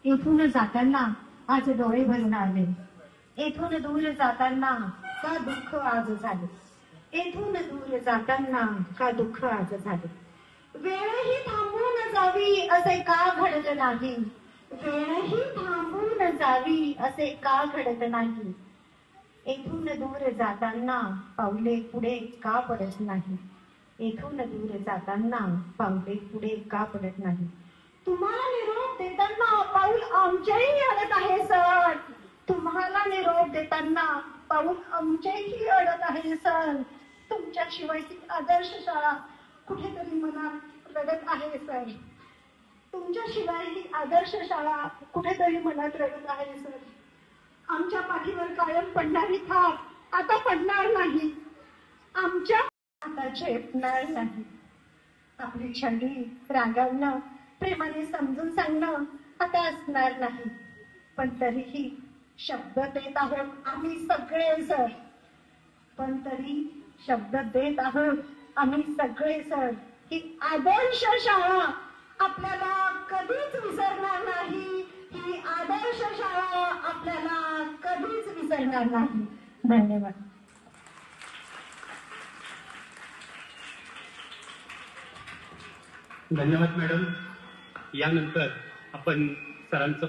येथून जाताना आज डोळे भरून आले, येथून दूर जाताना का दुःख आज झाले, येथून दूर जाताना का दुःख आज झाले. वेळही थांबून जावी असे का घडत नाही, वेळही थांबून जावी असे का घडत नाही. येथून दूर जाताना पाऊले पुढे का पडत नाही, येथून दूर जाताना पाऊले पुढे का पडत नाही. तुम्हाला निरोप देताना पाऊल आमच्याही अडत आहे सर, तुम्हाला निरोप देताना पाऊल आमच्याही अडत आहे सर. तुमच्याशिवायची आदर्श शाळा कुठेतरी मनात रडत आहे सर, तुमच्याशिवाय ही आदर्श शाळा कुठेतरी मनात रडत आहे सर. आमच्या पाठीवर कायम पडणारी थाप आता पडणार नाही, आमच्या आता झेपणार नाही. आपली छडी रागावणं, प्रेमाने समजून सांगणं आता असणार नाही. पण तरीही शब्द देत आहोत आम्ही सगळे सर, पण तरी शब्द देत आहोत आम्ही सगळे सर, ही आदर्श शाळा आपल्याला कधीच विसरणार नाही, ही आदर्श शाळा आपल्याला कधीच विसरणार नाही. धन्यवाद. धन्यवाद मॅडम. यानंतर आपण सरांचं